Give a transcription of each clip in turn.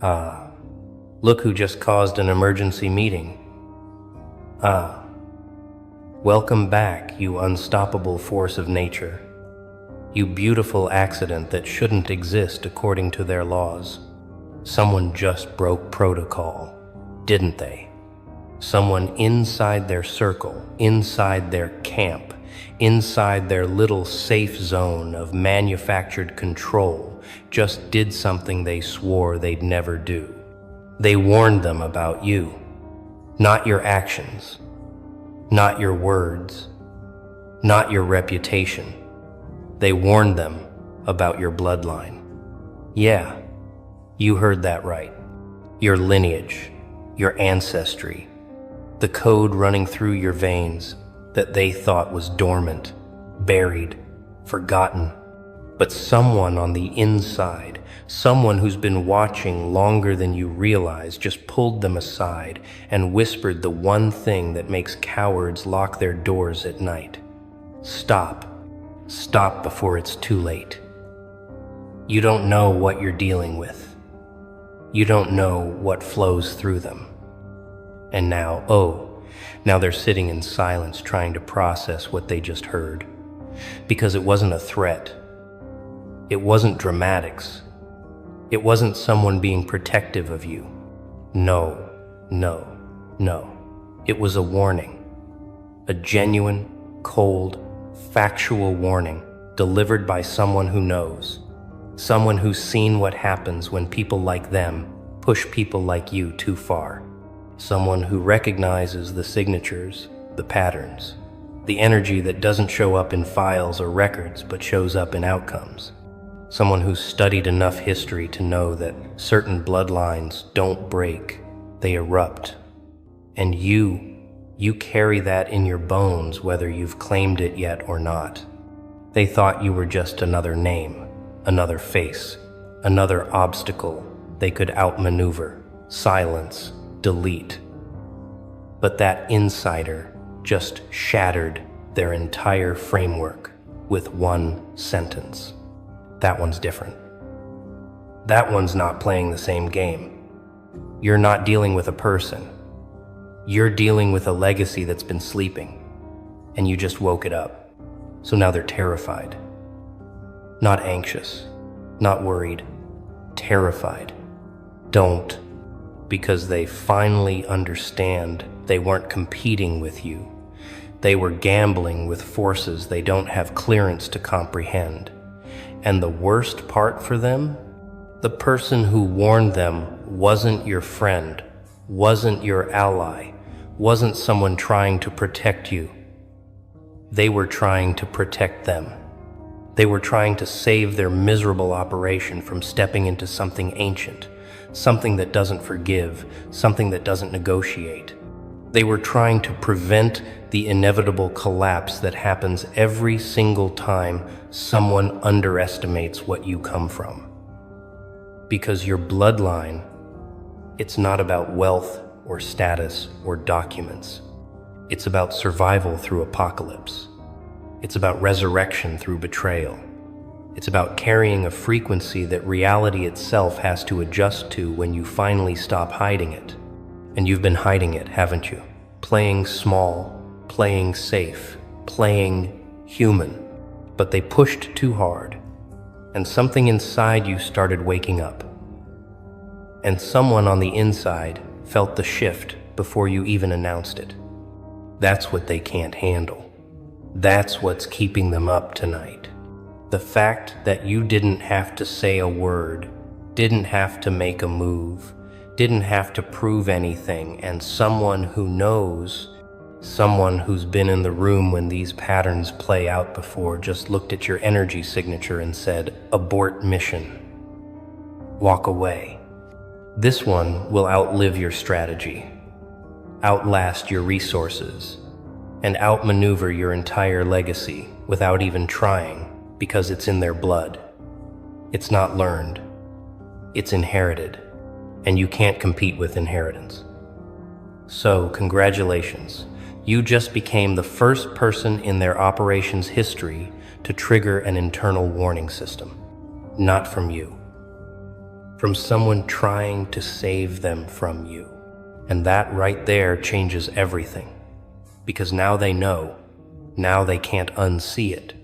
Ah, look who just caused an emergency meeting. Ah, welcome back, you unstoppable force of nature. You beautiful accident that shouldn't exist according to their laws. Someone just broke protocol, didn't they? Someone inside their circle, inside their camp, inside their little safe zone of manufactured control, just did something they swore they'd never do. They warned them about you, not your actions, not your words, not your reputation. They warned them about your bloodline. Yeah, you heard that right. Your lineage, your ancestry, the code running through your veins that they thought was dormant, buried, forgotten. But someone on the inside, someone who's been watching longer than you realize, just pulled them aside and whispered the one thing that makes cowards lock their doors at night. Stop. Stop before it's too late. You don't know what you're dealing with. You don't know what flows through them. And now, now they're sitting in silence trying to process what they just heard. Because it wasn't a threat. It wasn't dramatics. It wasn't someone being protective of you. No, no, no. It was a warning. A genuine, cold, factual warning delivered by someone who knows. Someone who's seen what happens when people like them push people like you too far. Someone who recognizes the signatures, the patterns, the energy that doesn't show up in files or records but shows up in outcomes. Someone who's studied enough history to know that certain bloodlines don't break, they erupt. And you carry that in your bones whether you've claimed it yet or not. They thought you were just another name, another face, another obstacle they could outmaneuver, silence, delete. But that insider just shattered their entire framework with one sentence. That one's different. That one's not playing the same game. You're not dealing with a person. You're dealing with a legacy that's been sleeping, and you just woke it up. So now they're terrified. Not anxious, not worried, terrified. Don't, because they finally understand they weren't competing with you. They were gambling with forces they don't have clearance to comprehend. And the worst part for them, the person who warned them wasn't your friend, wasn't your ally, wasn't someone trying to protect you. They were trying to protect them. They were trying to save their miserable operation from stepping into something ancient, something that doesn't forgive, something that doesn't negotiate. They were trying to prevent the inevitable collapse that happens every single time someone underestimates what you come from. Because your bloodline, it's not about wealth or status or documents. It's about survival through apocalypse. It's about resurrection through betrayal. It's about carrying a frequency that reality itself has to adjust to when you finally stop hiding it. And you've been hiding it, haven't you? Playing small, playing safe, playing human. But they pushed too hard, and something inside you started waking up. And someone on the inside felt the shift before you even announced it. That's what they can't handle. That's what's keeping them up tonight. The fact that you didn't have to say a word, didn't have to make a move, didn't have to prove anything, and someone who knows, someone who's been in the room when these patterns play out before, just looked at your energy signature and said, abort mission. Walk away. This one will outlive your strategy, outlast your resources, and outmaneuver your entire legacy without even trying, because it's in their blood. It's not learned. It's inherited. And you can't compete with inheritance. So, congratulations. You just became the first person in their operations history to trigger an internal warning system. Not from you, from someone trying to save them from you. And that right there changes everything. Because now they know, now they can't unsee it.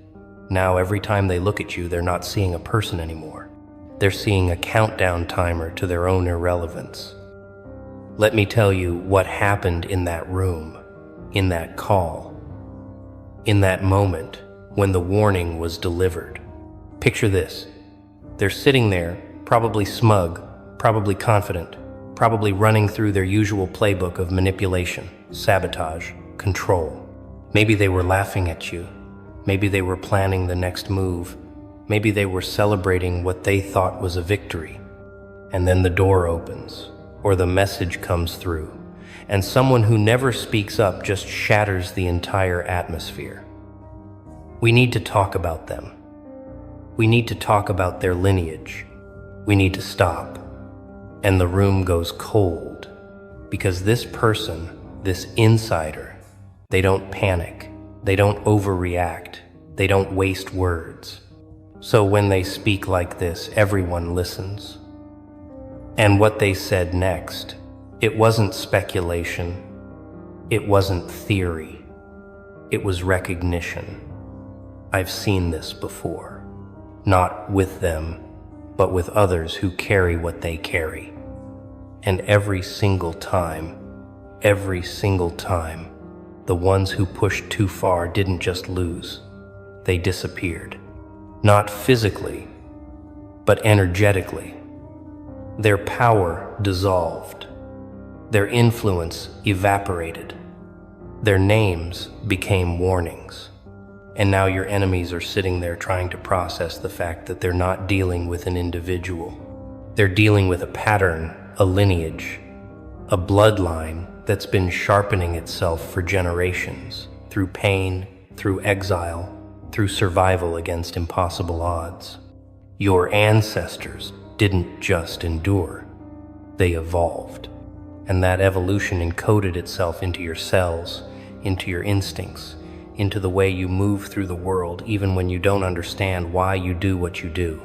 Now every time they look at you, they're not seeing a person anymore. They're seeing a countdown timer to their own irrelevance. Let me tell you what happened in that room, in that call, in that moment when the warning was delivered. Picture this. They're sitting there, probably smug, probably confident, probably running through their usual playbook of manipulation, sabotage, control. Maybe they were laughing at you. Maybe they were planning the next move. Maybe they were celebrating what they thought was a victory. And then the door opens, or the message comes through, and someone who never speaks up just shatters the entire atmosphere. We need to talk about them. We need to talk about their lineage. We need to stop. And the room goes cold, because this person, this insider, they don't panic, they don't overreact, they don't waste words. So when they speak like this, everyone listens. And what they said next, it wasn't speculation, it wasn't theory, it was recognition. I've seen this before, not with them, but with others who carry what they carry. And every single time, the ones who pushed too far didn't just lose, they disappeared. Not physically, but energetically. Their power dissolved. Their influence evaporated. Their names became warnings. And now your enemies are sitting there trying to process the fact that they're not dealing with an individual. They're dealing with a pattern, a lineage, a bloodline that's been sharpening itself for generations, through pain, through exile, through survival against impossible odds. Your ancestors didn't just endure, they evolved. And that evolution encoded itself into your cells, into your instincts, into the way you move through the world, even when you don't understand why you do what you do.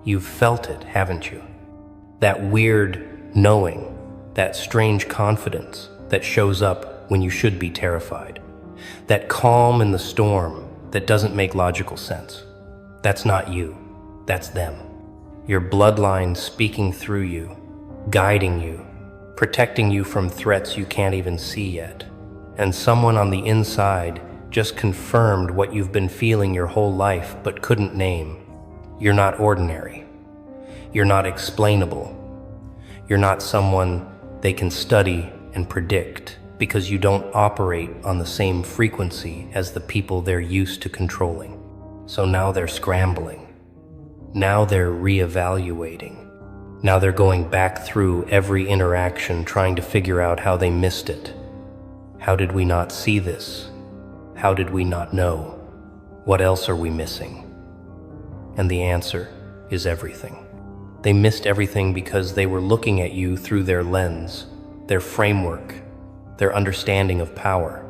You've felt it, haven't you? That weird knowing, that strange confidence that shows up when you should be terrified. That calm in the storm that doesn't make logical sense. That's not you, that's them. Your bloodline speaking through you, guiding you, protecting you from threats you can't even see yet. And someone on the inside just confirmed what you've been feeling your whole life but couldn't name. You're not ordinary. You're not explainable. You're not someone they can study and predict, because you don't operate on the same frequency as the people they're used to controlling. So now they're scrambling. Now they're reevaluating. Now they're going back through every interaction trying to figure out how they missed it. How did we not see this? How did we not know? What else are we missing? And the answer is everything. They missed everything because they were looking at you through their lens, their framework, their understanding of power.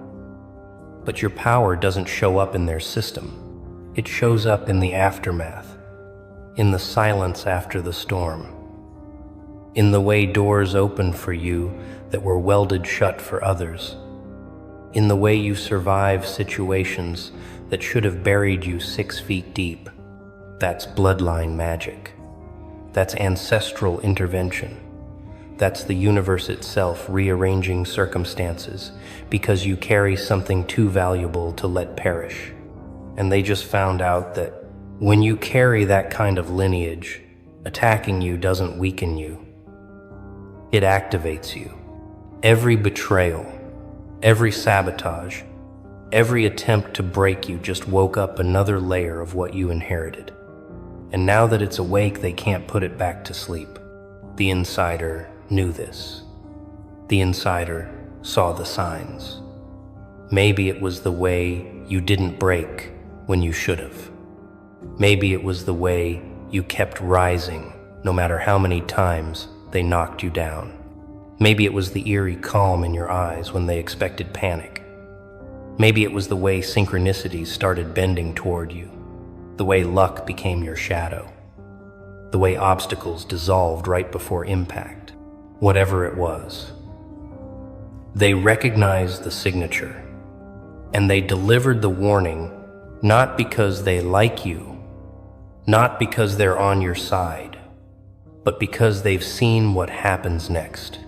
But your power doesn't show up in their system. It shows up in the aftermath, in the silence after the storm, in the way doors open for you that were welded shut for others, in the way you survive situations that should have buried you 6 feet deep. That's bloodline magic. That's ancestral intervention. That's the universe itself rearranging circumstances because you carry something too valuable to let perish. And they just found out that when you carry that kind of lineage, attacking you doesn't weaken you. It activates you. Every betrayal, every sabotage, every attempt to break you just woke up another layer of what you inherited. And now that it's awake, they can't put it back to sleep. The insider knew this. The insider saw the signs. Maybe it was the way you didn't break when you should have. Maybe it was the way you kept rising no matter how many times they knocked you down. Maybe it was the eerie calm in your eyes when they expected panic. Maybe it was the way synchronicities started bending toward you, the way luck became your shadow. the way obstacles dissolved right before impact, whatever it was. They recognized the signature, and they delivered the warning not because they like you, not because they're on your side, but because they've seen what happens next.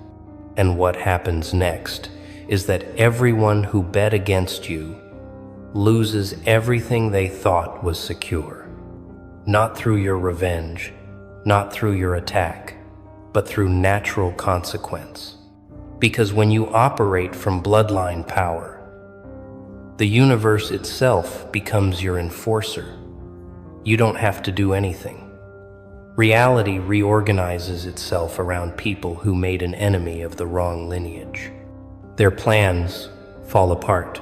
And what happens next is that everyone who bet against you loses everything they thought was secure. Not through your revenge, not through your attack, but through natural consequence. Because when you operate from bloodline power, the universe itself becomes your enforcer. You don't have to do anything. Reality reorganizes itself around people who made an enemy of the wrong lineage. Their plans fall apart.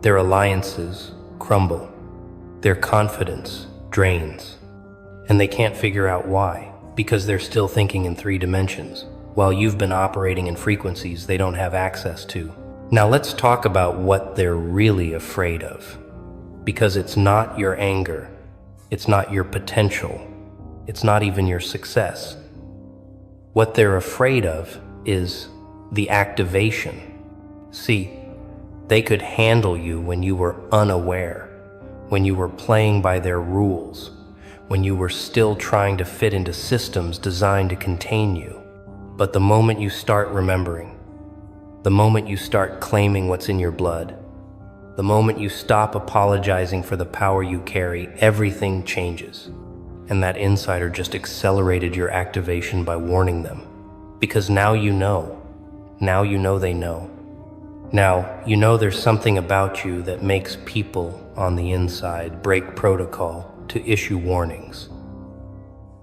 Their alliances crumble. Their confidence drains. And they can't figure out why, because they're still thinking in 3 dimensions, while you've been operating in frequencies they don't have access to. Now let's talk about what they're really afraid of. Because it's not your anger, it's not your potential, it's not even your success. What they're afraid of is the activation. See, they could handle you when you were unaware, when you were playing by their rules, when you were still trying to fit into systems designed to contain you. But the moment you start remembering, the moment you start claiming what's in your blood, the moment you stop apologizing for the power you carry, everything changes. And that insider just accelerated your activation by warning them. Because now you know. Now you know they know. Now you know there's something about you that makes people on the inside break protocol to issue warnings.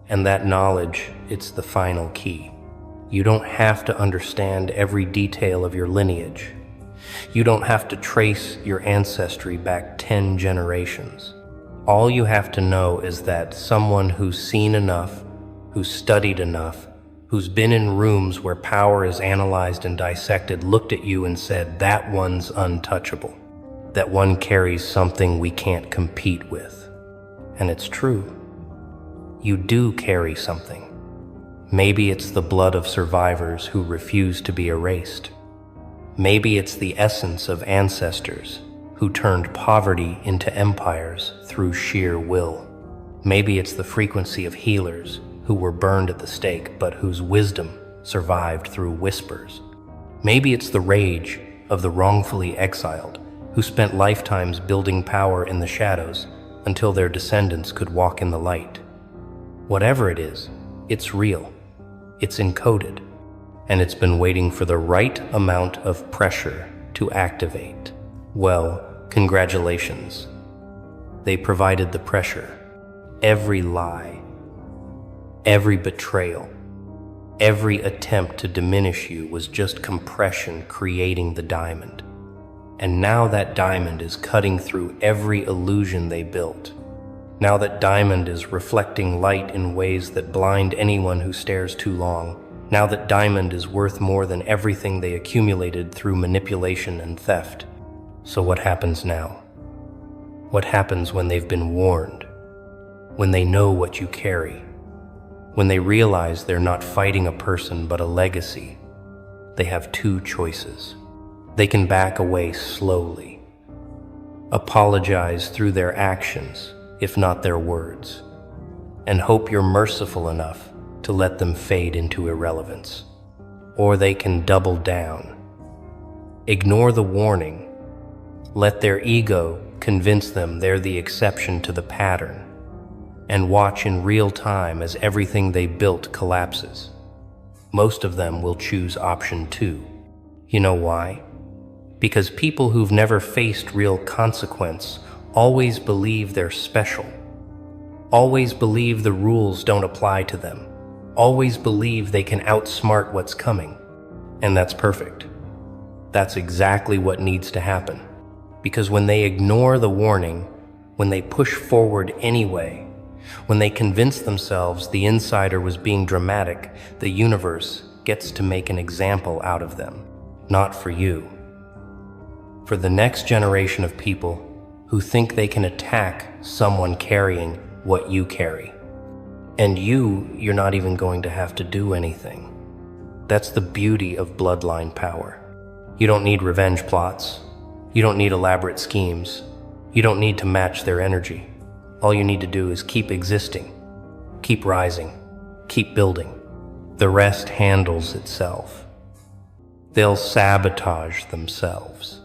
And that knowledge, it's the final key. You don't have to understand every detail of your lineage. You don't have to trace your ancestry back 10 generations. All you have to know is that someone who's seen enough, who's studied enough, who's been in rooms where power is analyzed and dissected, looked at you and said, that one's untouchable. That one carries something we can't compete with. And it's true. You do carry something. Maybe it's the blood of survivors who refuse to be erased. Maybe it's the essence of ancestors who turned poverty into empires through sheer will. Maybe it's the frequency of healers who were burned at the stake but whose wisdom survived through whispers. Maybe it's the rage of the wrongfully exiled who spent lifetimes building power in the shadows until their descendants could walk in the light. Whatever it is, it's real, it's encoded, and it's been waiting for the right amount of pressure to activate. Well, congratulations. They provided the pressure. Every lie, every betrayal, every attempt to diminish you was just compression creating the diamond. And now that diamond is cutting through every illusion they built. Now that diamond is reflecting light in ways that blind anyone who stares too long. Now that diamond is worth more than everything they accumulated through manipulation and theft. So what happens now? What happens when they've been warned? When they know what you carry? When they realize they're not fighting a person but a legacy? They have 2 choices. They can back away slowly, apologize through their actions, if not their words, and hope you're merciful enough to let them fade into irrelevance. Or they can double down, ignore the warning, let their ego convince them they're the exception to the pattern, and watch in real time as everything they built collapses. Most of them will choose option 2. You know why? Because people who've never faced real consequence always believe they're special, always believe the rules don't apply to them, always believe they can outsmart what's coming. And that's perfect. That's exactly what needs to happen. Because when they ignore the warning, when they push forward anyway, when they convince themselves the insider was being dramatic, the universe gets to make an example out of them. Not for you. For the next generation of people who think they can attack someone carrying what you carry. And you're not even going to have to do anything. That's the beauty of bloodline power. You don't need revenge plots. You don't need elaborate schemes. You don't need to match their energy. All you need to do is keep existing, keep rising, keep building. The rest handles itself. They'll sabotage themselves.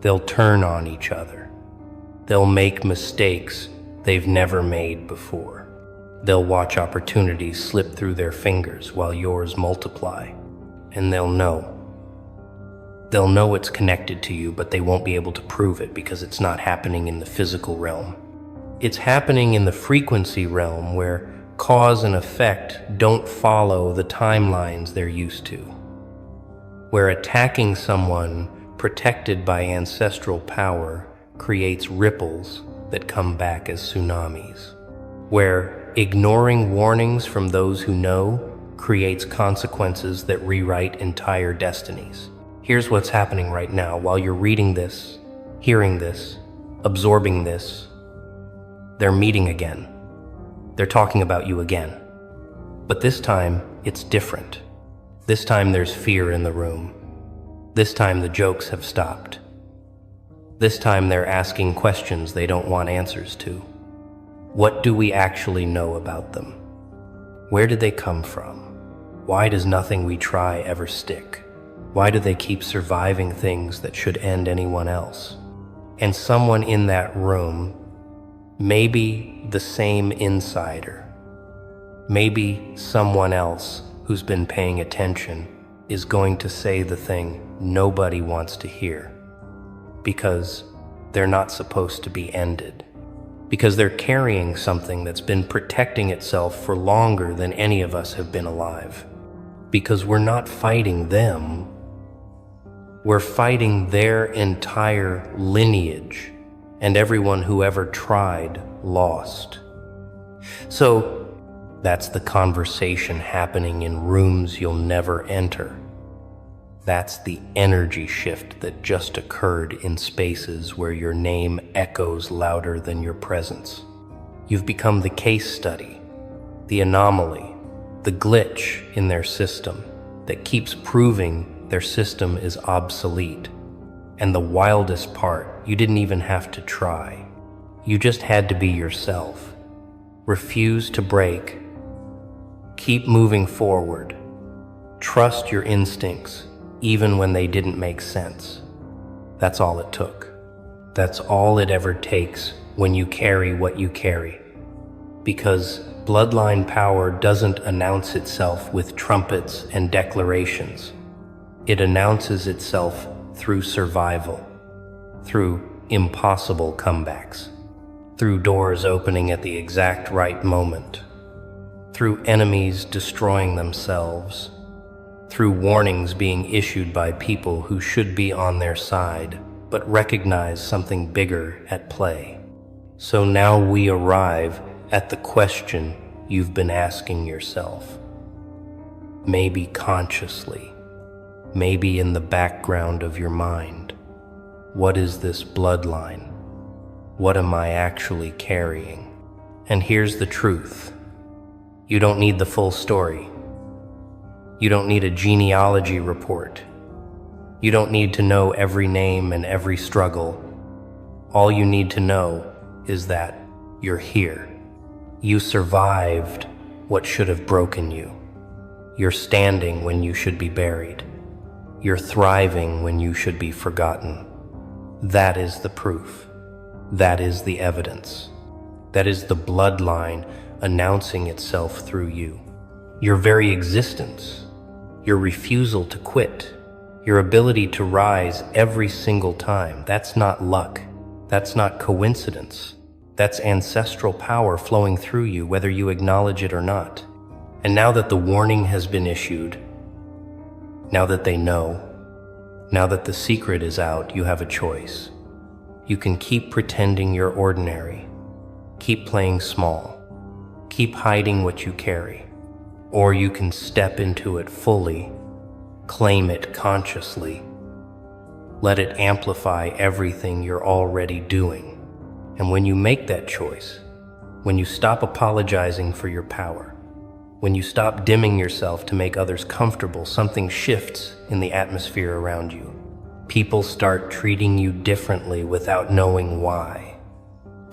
They'll turn on each other. They'll make mistakes they've never made before. They'll watch opportunities slip through their fingers while yours multiply. And they'll know. They'll know it's connected to you, but they won't be able to prove it because it's not happening in the physical realm. It's happening in the frequency realm where cause and effect don't follow the timelines they're used to. Where attacking someone protected by ancestral power creates ripples that come back as tsunamis. Where ignoring warnings from those who know creates consequences that rewrite entire destinies. Here's what's happening right now while you're reading this, hearing this, absorbing this. They're meeting again. They're talking about you again. But this time, it's different. This time there's fear in the room. This time the jokes have stopped. This time they're asking questions they don't want answers to. What do we actually know about them? Where did they come from? Why does nothing we try ever stick? Why do they keep surviving things that should end anyone else? And someone in that room, maybe the same insider, maybe someone else who's been paying attention, is going to say the thing nobody wants to hear. Because they're not supposed to be ended. Because they're carrying something that's been protecting itself for longer than any of us have been alive. Because we're not fighting them. We're fighting their entire lineage, and everyone who ever tried lost. So that's the conversation happening in rooms you'll never enter. That's the energy shift that just occurred in spaces where your name echoes louder than your presence. You've become the case study, the anomaly, the glitch in their system that keeps proving their system is obsolete. And the wildest part, you didn't even have to try. You just had to be yourself. Refuse to break. Keep moving forward. Trust your instincts, even when they didn't make sense. That's all it took. That's all it ever takes when you carry what you carry. Because bloodline power doesn't announce itself with trumpets and declarations. It announces itself through survival, through impossible comebacks, through doors opening at the exact right moment, through enemies destroying themselves, through warnings being issued by people who should be on their side, but recognize something bigger at play. So now we arrive at the question you've been asking yourself. Maybe consciously, maybe in the background of your mind. What is this bloodline? What am I actually carrying? And here's the truth. You don't need the full story. You don't need a genealogy report. You don't need to know every name and every struggle. All you need to know is that you're here. You survived what should have broken you. You're standing when you should be buried. You're thriving when you should be forgotten. That is the proof. That is the evidence. That is the bloodline announcing itself through you. Your very existence, your refusal to quit, your ability to rise every single time, that's not luck. That's not coincidence. That's ancestral power flowing through you, whether you acknowledge it or not. And now that the warning has been issued, now that they know, now that the secret is out, you have a choice. You can keep pretending you're ordinary, keep playing small, keep hiding what you carry, or you can step into it fully, claim it consciously, let it amplify everything you're already doing. And when you make that choice, When you stop apologizing for your power, when you stop dimming yourself to make others comfortable, something shifts in the atmosphere around you. People start treating you differently without knowing why.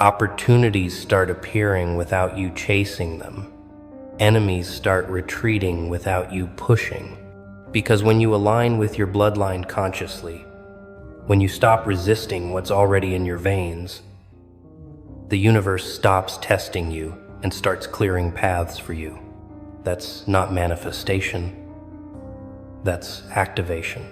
Opportunities start appearing without you chasing them. Enemies start retreating without you pushing. Because when you align with your bloodline consciously, when you stop resisting what's already in your veins, the universe stops testing you and starts clearing paths for you. That's not manifestation. That's activation.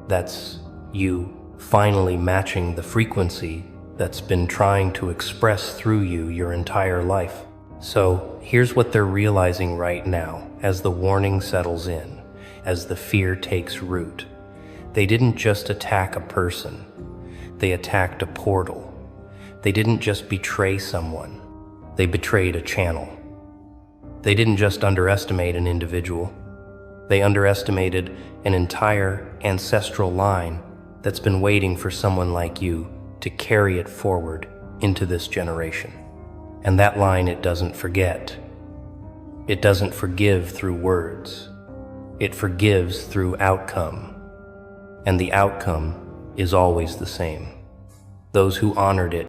That's you finally matching the frequency that's been trying to express through you your entire life. So here's what they're realizing right now as the warning settles in, as the fear takes root. They didn't just attack a person. They attacked a portal. They didn't just betray someone. They betrayed a channel. They didn't just underestimate an individual. They underestimated an entire ancestral line that's been waiting for someone like you to carry it forward into this generation. And that line, it doesn't forget. It doesn't forgive through words. It forgives through outcome. And the outcome is always the same. Those who honored it